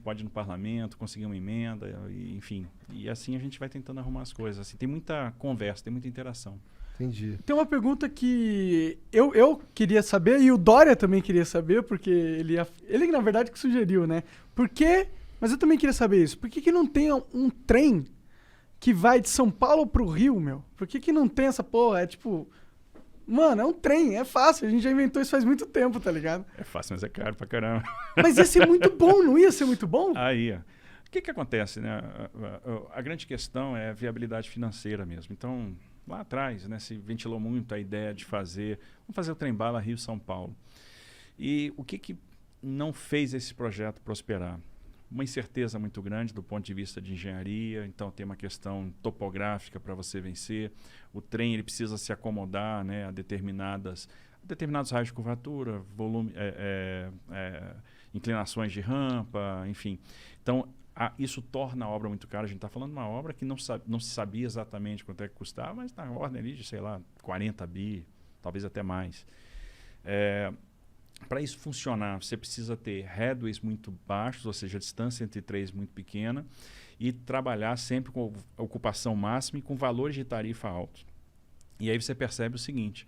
pode ir no parlamento, conseguir uma emenda, enfim. E assim a gente vai tentando arrumar as coisas. Assim, tem muita conversa, tem muita interação. Entendi. Tem uma pergunta que eu queria saber e o Dória também queria saber, porque ele na verdade que sugeriu, né? Por que, mas eu também queria saber isso, por que não tem um trem que vai de São Paulo pro Rio, meu? Por que não tem essa porra? É tipo, mano, é um trem, é fácil, a gente já inventou isso faz muito tempo, tá ligado? É fácil, mas é caro pra caramba. Mas ia ser muito bom, não ia ser muito bom? Aí, ó. O que acontece, né? A grande questão é a viabilidade financeira mesmo. Então, lá atrás, né, se ventilou muito a ideia de vamos fazer o trem-bala Rio-São Paulo. E o que não fez esse projeto prosperar? Uma incerteza muito grande do ponto de vista de engenharia, então tem uma questão topográfica para você vencer. O trem ele precisa se acomodar, né, a determinados raios de curvatura, volume, inclinações de rampa, enfim. Então, isso torna a obra muito cara. A gente está falando de uma obra que não se sabia exatamente quanto é que custava, mas na ordem ali de, sei lá, 40 bi, talvez até mais. Para isso funcionar, você precisa ter headways muito baixos, ou seja, a distância entre trens muito pequena, e trabalhar sempre com ocupação máxima e com valores de tarifa altos. E aí você percebe o seguinte: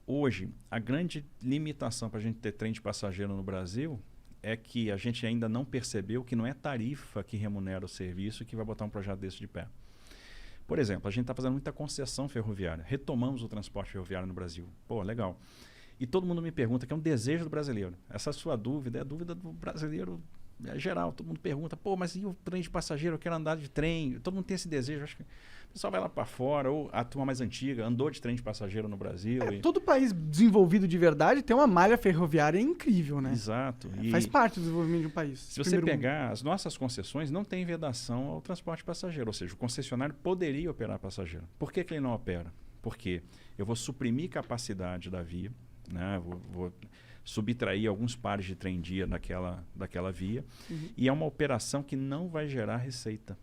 hoje, a grande limitação para a gente ter trem de passageiro no Brasil é que a gente ainda não percebeu que não é tarifa que remunera o serviço que vai botar um projeto desse de pé. Por exemplo, a gente está fazendo muita concessão ferroviária. Retomamos o transporte ferroviário no Brasil. Pô, legal. E todo mundo me pergunta, que é um desejo do brasileiro. Essa sua dúvida é a dúvida do brasileiro geral. Todo mundo pergunta, pô, mas e o trem de passageiro? Eu quero andar de trem. Todo mundo tem esse desejo. Acho que o pessoal vai lá para fora, ou a turma mais antiga andou de trem de passageiro no Brasil. Todo país desenvolvido de verdade tem uma malha ferroviária incrível, né? Exato. Faz parte do desenvolvimento de um país. Se você pegar as nossas concessões, não tem vedação ao transporte passageiro. Ou seja, o concessionário poderia operar passageiro. Por que ele não opera? Porque eu vou suprimir capacidade da via, né? Vou subtrair alguns pares de trem-dia daquela via, e é uma operação que não vai gerar receita,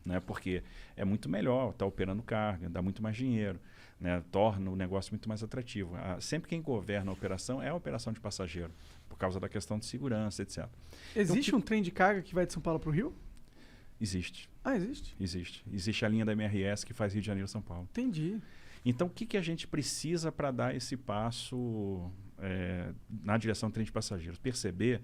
né? Porque é muito melhor estar operando carga, dá muito mais dinheiro, né? Torna o negócio muito mais atrativo. Sempre quem governa a operação é a operação de passageiro, por causa da questão de segurança, etc. Existe um trem de carga que vai de São Paulo para o Rio? Existe. Ah, existe? Existe. Existe a linha da MRS que faz Rio de Janeiro-São Paulo. Entendi. Então, o que a gente precisa para dar esse passo na direção do trem de passageiros? Perceber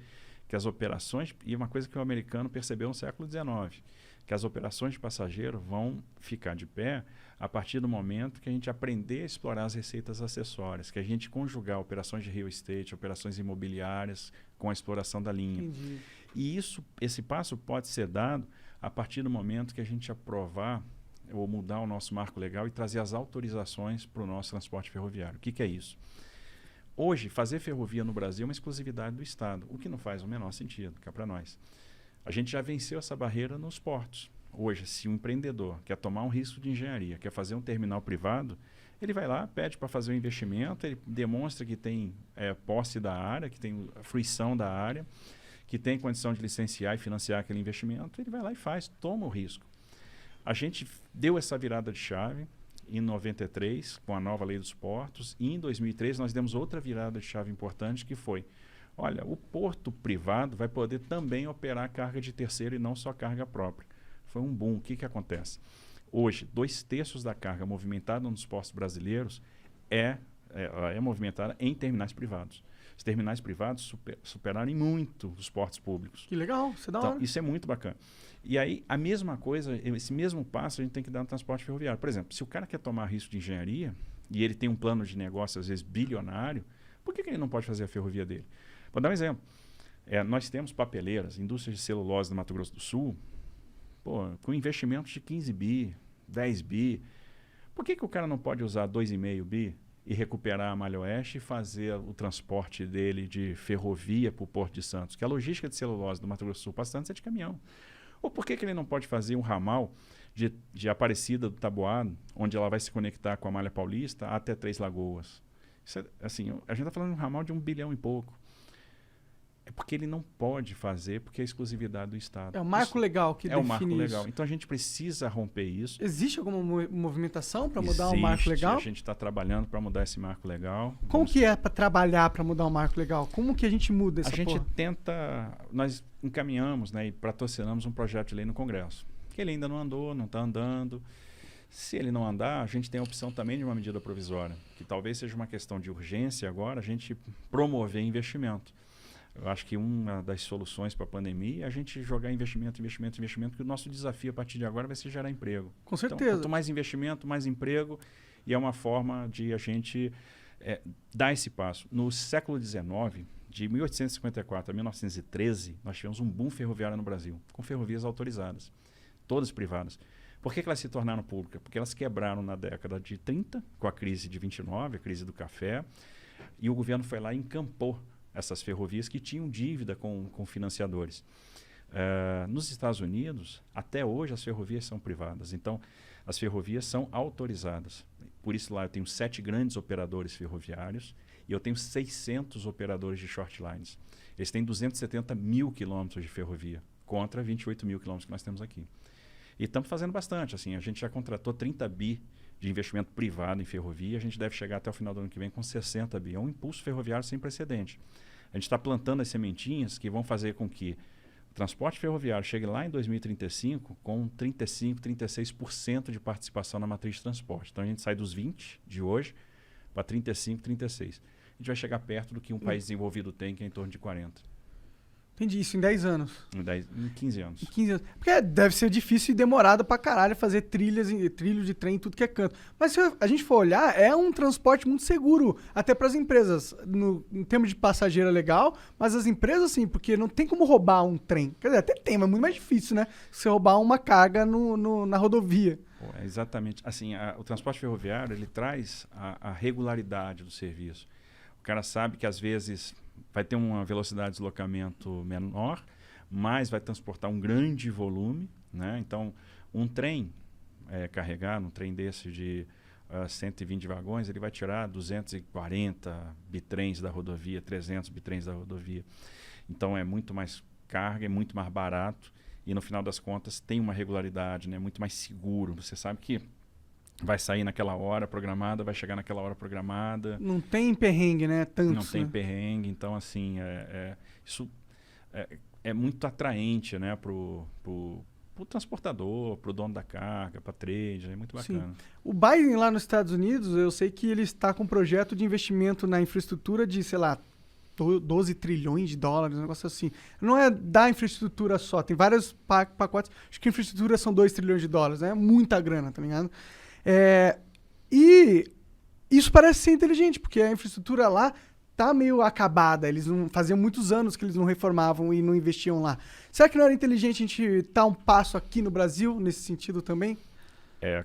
que as operações, e uma coisa que o americano percebeu no século XIX, que as operações de passageiro vão ficar de pé a partir do momento que a gente aprender a explorar as receitas acessórias, que a gente conjugar operações de real estate, operações imobiliárias com a exploração da linha. Entendi. E esse passo pode ser dado a partir do momento que a gente aprovar ou mudar o nosso marco legal e trazer as autorizações para o nosso transporte ferroviário. O que é isso? Hoje, fazer ferrovia no Brasil é uma exclusividade do Estado, o que não faz o menor sentido, cá para nós. A gente já venceu essa barreira nos portos. Hoje, se um empreendedor quer tomar um risco de engenharia, quer fazer um terminal privado, ele vai lá, pede para fazer um investimento, ele demonstra que tem posse da área, que tem fruição da área, que tem condição de licenciar e financiar aquele investimento, ele vai lá e faz, toma o risco. A gente deu essa virada de chave em 93, com a nova lei dos portos, e em 2003 nós demos outra virada de chave importante, que foi, olha, o porto privado vai poder também operar carga de terceiro e não só carga própria. Foi um boom. O que acontece? Hoje, 2/3 da carga movimentada nos portos brasileiros é movimentada em terminais privados. Os terminais privados superaram muito os portos públicos. Que legal, isso é da hora. Então, isso é muito bacana. E aí, a mesma coisa, esse mesmo passo a gente tem que dar no transporte ferroviário. Por exemplo, se o cara quer tomar risco de engenharia e ele tem um plano de negócio, às vezes, bilionário, por que ele não pode fazer a ferrovia dele? Vou dar um exemplo. Nós temos papeleiras, indústrias de celulose no Mato Grosso do Sul, com investimentos de 15 bi, 10 bi. Por que o cara não pode usar 2,5 bi e recuperar a Malha Oeste e fazer o transporte dele de ferrovia para o Porto de Santos? Que a logística de celulose do Mato Grosso do Sul para Santos é de caminhão. Ou por que ele não pode fazer um ramal de Aparecida do Taboado, onde ela vai se conectar com a Malha Paulista até Três Lagoas? Isso a gente está falando de um ramal de 1 bilhão e pouco. É porque ele não pode fazer, porque é exclusividade do Estado. É o marco legal que é o marco define legal. isso. Então a gente precisa romper isso. Existe alguma movimentação para mudar o marco legal? A gente está trabalhando para mudar esse marco legal. Como que é para trabalhar para mudar o marco legal? Como que a gente muda essa porra? A gente tenta... Nós encaminhamos, né, e patrocinamos um projeto de lei no Congresso. Que ele ainda não andou, não está andando. Se ele não andar, a gente tem a opção também de uma medida provisória, que talvez seja uma questão de urgência agora, a gente promover investimento. Eu acho que uma das soluções para a pandemia é a gente jogar investimento, porque o nosso desafio a partir de agora vai ser gerar emprego. Com certeza. Então, quanto mais investimento, mais emprego, e é uma forma de a gente dar esse passo. No século XIX, de 1854 a 1913, nós tivemos um boom ferroviário no Brasil, com ferrovias autorizadas, todas privadas. Por que elas se tornaram públicas? Porque elas quebraram na década de 30, com a crise de 29, a crise do café, e o governo foi lá e encampou essas ferrovias que tinham dívida com financiadores. Nos Estados Unidos, até hoje, as ferrovias são privadas. Então, as ferrovias são autorizadas. Por isso, lá eu tenho 7 grandes operadores ferroviários e eu tenho 600 operadores de short lines. Eles têm 270 mil quilômetros de ferrovia, contra 28 mil quilômetros que nós temos aqui. E estamos fazendo bastante. Assim, a gente já contratou 30 bi de investimento privado em ferrovia. A gente deve chegar até o final do ano que vem com 60 bi. É um impulso ferroviário sem precedente. A gente está plantando as sementinhas que vão fazer com que o transporte ferroviário chegue lá em 2035 com 35%, 36% de participação na matriz de transporte. Então a gente sai dos 20% de hoje para 35%, 36%. A gente vai chegar perto do que um país desenvolvido tem, que é em torno de 40%. Entendi, isso em 10 anos. Em 15 anos. Em 15 anos. Porque deve ser difícil e demorado pra caralho fazer trilho de trem em tudo que é canto. Mas se a gente for olhar, é um transporte muito seguro, até pras empresas. Em termos de passageiro é legal, mas as empresas, sim, porque não tem como roubar um trem. Quer dizer, até tem, mas é muito mais difícil, né? Você roubar uma carga na rodovia. Exatamente. Assim, o transporte ferroviário, ele traz a regularidade do serviço. O cara sabe que, às vezes, vai ter uma velocidade de deslocamento menor, mas vai transportar um grande volume, né? Então, um trem carregado, um trem desse de 120 vagões, ele vai tirar 240 bitrens da rodovia, 300 bitrens da rodovia. Então, é muito mais carga, é muito mais barato e, no final das contas, tem uma regularidade, né? Muito mais seguro. Você sabe que vai sair naquela hora programada, vai chegar naquela hora programada. Não tem perrengue, né? Tantos, não tem perrengue. Então, assim, isso é muito atraente, né? Pro transportador, pro dono da carga, para trade, é muito bacana. Sim. O Biden lá nos Estados Unidos, eu sei que ele está com um projeto de investimento na infraestrutura de, sei lá, 12 trilhões de dólares, um negócio assim. Não é da infraestrutura só, tem vários pacotes. Acho que a infraestrutura são 2 trilhões de dólares, né? Muita grana, tá ligado? E isso parece ser inteligente, porque a infraestrutura lá tá meio acabada. Eles não faziam muitos anos que eles não reformavam e não investiam lá. Será que não era inteligente a gente dar um passo aqui no Brasil nesse sentido também?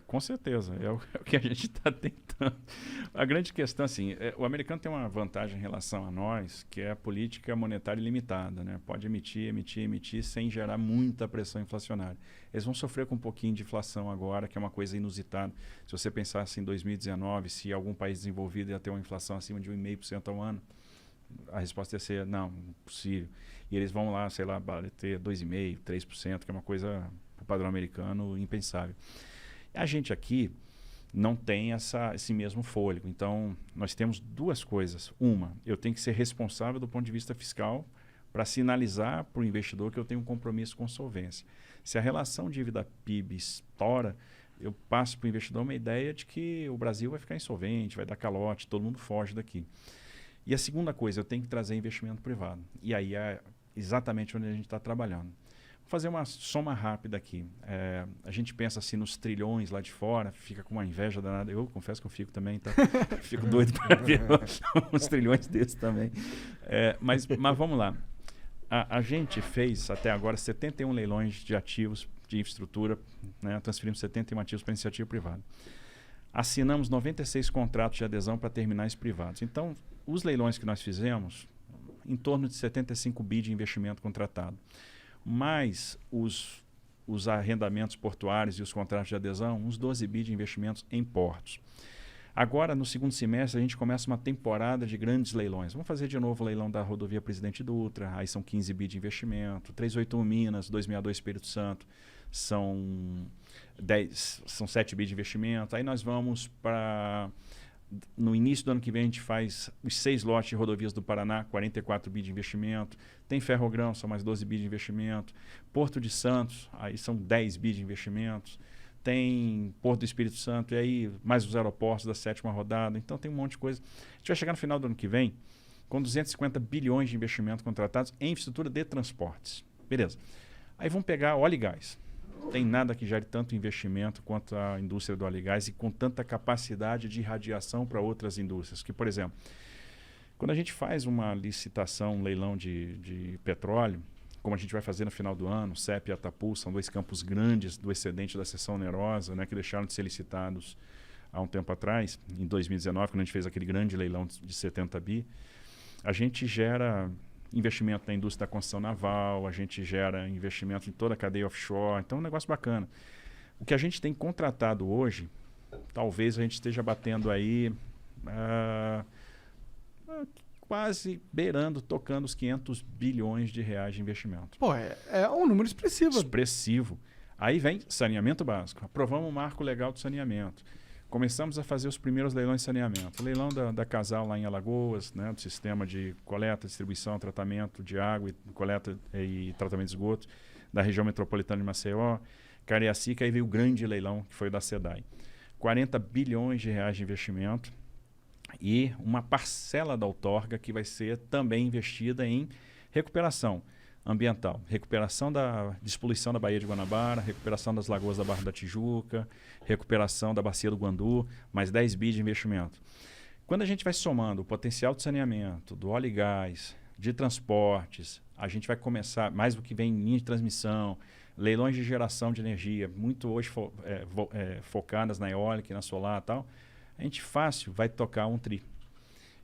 Com certeza. É o que a gente está tentando. A grande questão, assim, o americano tem uma vantagem em relação a nós, que é a política monetária ilimitada, né? Pode emitir sem gerar muita pressão inflacionária. Eles vão sofrer com um pouquinho de inflação agora, que é uma coisa inusitada. Se você pensar assim, em 2019, se algum país desenvolvido ia ter uma inflação acima de 1,5% ao ano, a resposta ia ser, não, impossível. E eles vão lá, sei lá, ter 2,5%, 3%, que é uma coisa, para o padrão americano, impensável. A gente aqui não tem esse mesmo fôlego. Então, nós temos duas coisas. Uma, eu tenho que ser responsável do ponto de vista fiscal para sinalizar para o investidor que eu tenho um compromisso com solvência. Se a relação dívida-PIB estoura, eu passo para o investidor uma ideia de que o Brasil vai ficar insolvente, vai dar calote, todo mundo foge daqui. E a segunda coisa, eu tenho que trazer investimento privado. E aí é exatamente onde a gente está trabalhando. Vou fazer uma soma rápida aqui. A gente pensa assim nos trilhões lá de fora, fica com uma inveja danada. Eu confesso que eu fico também, tá? Fico doido para ver uns trilhões desses também. Mas vamos lá. A gente fez até agora 71 leilões de ativos de infraestrutura, né? Transferimos 71 ativos para iniciativa privada. Assinamos 96 contratos de adesão para terminais privados. Então, os leilões que nós fizemos, em torno de 75 bi de investimento contratado. Mais os arrendamentos portuários e os contratos de adesão, uns 12 bi de investimentos em portos. Agora, no segundo semestre, a gente começa uma temporada de grandes leilões. Vamos fazer de novo o leilão da rodovia Presidente Dutra, aí são 15 bi de investimento, 381 Minas, 262 Espírito Santo, são 7 bi de investimento. Aí nós vamos para... No início do ano que vem, a gente faz os 6 lotes de rodovias do Paraná, 44 bi de investimento. Tem Ferrogrão, são mais 12 bi de investimento. Porto de Santos, aí são 10 bi de investimentos. Tem Porto do Espírito Santo, e aí mais os aeroportos da 7ª rodada. Então tem um monte de coisa. A gente vai chegar no final do ano que vem com 250 bilhões de investimento contratados em infraestrutura de transportes. Beleza. Aí vamos pegar óleo e gás. Tem nada que gere tanto investimento quanto a indústria do óleo e gás e com tanta capacidade de irradiação para outras indústrias. Que, por exemplo, quando a gente faz uma licitação, um leilão de petróleo, como a gente vai fazer no final do ano, CEP e Atapu, são 2 campos grandes do excedente da seção onerosa, né, que deixaram de ser licitados há um tempo atrás, em 2019, quando a gente fez aquele grande leilão de 70 bi, a gente gera investimento na indústria da construção naval, a gente gera investimento em toda a cadeia offshore, então é um negócio bacana. O que a gente tem contratado hoje, talvez a gente esteja batendo aí quase beirando, tocando os 500 bilhões de reais de investimento. Pô, é um número expressivo. Expressivo. Aí vem saneamento básico. Aprovamos o marco legal do saneamento. Começamos a fazer os primeiros leilões de saneamento. O leilão da Casal lá em Alagoas, né, do sistema de coleta, distribuição, tratamento de água, coleta e tratamento de esgoto da região metropolitana de Maceió, Cariacica, aí veio o grande leilão, que foi o da SEDAI. 40 bilhões de reais de investimento e uma parcela da outorga que vai ser também investida em recuperação ambiental, recuperação da despoluição da Baía de Guanabara, recuperação das lagoas da Barra da Tijuca, recuperação da Bacia do Guandu, mais 10 bi de investimento. Quando a gente vai somando o potencial de saneamento, do óleo e gás, de transportes, a gente vai começar, mais do que vem em linha de transmissão, leilões de geração de energia, muito hoje focadas na eólica e na solar e tal, a gente fácil vai tocar um tri.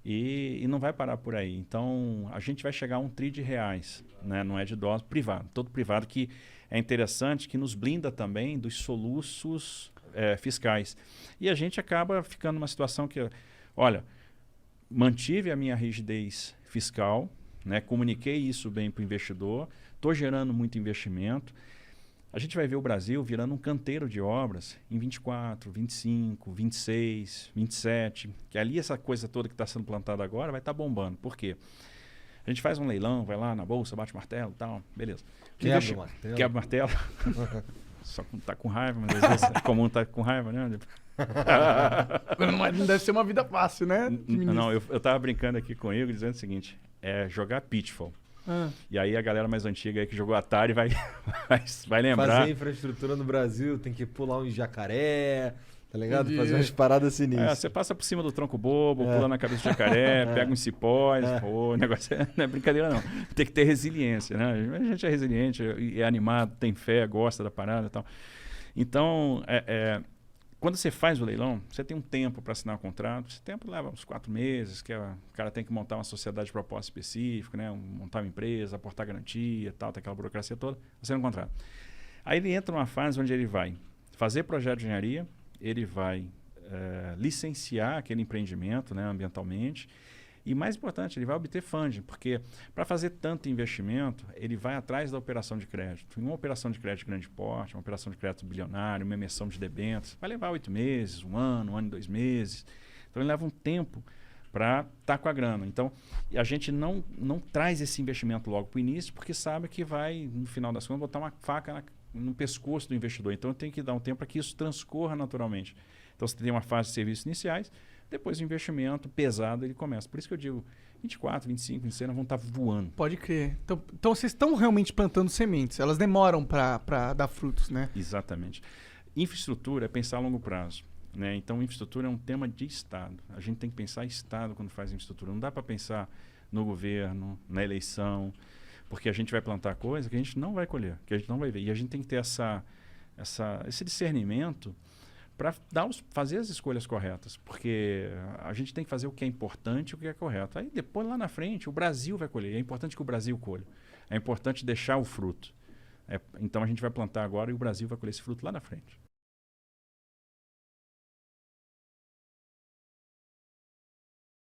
E não vai parar por aí. Então, a gente vai chegar a um tri de reais, né? Não é de dólar, privado. Todo privado que é interessante, que nos blinda também dos soluços fiscais. E a gente acaba ficando numa situação que, olha, mantive a minha rigidez fiscal, né? Comuniquei isso bem para o investidor, estou gerando muito investimento. A gente vai ver o Brasil virando um canteiro de obras em 24, 25, 26, 27, que ali essa coisa toda que está sendo plantada agora vai estar bombando. Por quê? A gente faz um leilão, vai lá na bolsa, bate o martelo e tal, beleza. Quebra o martelo. Quebra o martelo. Só quando tá com raiva, mas às vezes é comum estar com raiva, né? Não deve ser uma vida fácil, né? Não, eu tava brincando aqui com o Igor, dizendo o seguinte, jogar Pitfall. E aí a galera mais antiga aí que jogou Atari vai lembrar. Fazer infraestrutura no Brasil, tem que pular um jacaré, tá ligado? Fazer umas paradas sinistras. Você passa por cima do tronco bobo, pula na cabeça do jacaré, pega uns cipós. Pô, o negócio não é brincadeira não. Tem que ter resiliência, né? A gente é resiliente, é animado, tem fé, gosta da parada e tal. Então, quando você faz o leilão, você tem um tempo para assinar o contrato. Esse tempo leva uns 4 meses, que o cara tem que montar uma sociedade de propósito específico, né? Montar uma empresa, aportar garantia, tal, tem aquela burocracia toda, assina um contrato. Aí ele entra numa fase onde ele vai fazer projeto de engenharia, ele vai licenciar aquele empreendimento, né, ambientalmente, e mais importante, ele vai obter funding, porque para fazer tanto investimento, ele vai atrás da operação de crédito. Uma operação de crédito de grande porte, uma operação de crédito bilionário, uma emissão de debêntures, vai levar 8 meses, um ano e 2 meses. Então ele leva um tempo para estar com a grana. Então a gente não traz esse investimento logo para o início, porque sabe que vai, no final das contas, botar uma faca no pescoço do investidor. Então tem que dar um tempo para que isso transcorra naturalmente. Então você tem uma fase de serviços iniciais, depois o investimento pesado ele começa. Por isso que eu digo, 24, 25, 26 vão estar voando. Pode crer. Então vocês estão realmente plantando sementes. Elas demoram para dar frutos, né? Exatamente. Infraestrutura é pensar a longo prazo, né? Então infraestrutura é um tema de Estado. A gente tem que pensar em Estado quando faz infraestrutura. Não dá para pensar no governo, na eleição, porque a gente vai plantar coisa que a gente não vai colher, que a gente não vai ver. E a gente tem que ter esse discernimento para fazer as escolhas corretas, porque a gente tem que fazer o que é importante e o que é correto. Aí depois, lá na frente, o Brasil vai colher. É importante que o Brasil colha. É importante deixar o fruto. Então a gente vai plantar agora e o Brasil vai colher esse fruto lá na frente.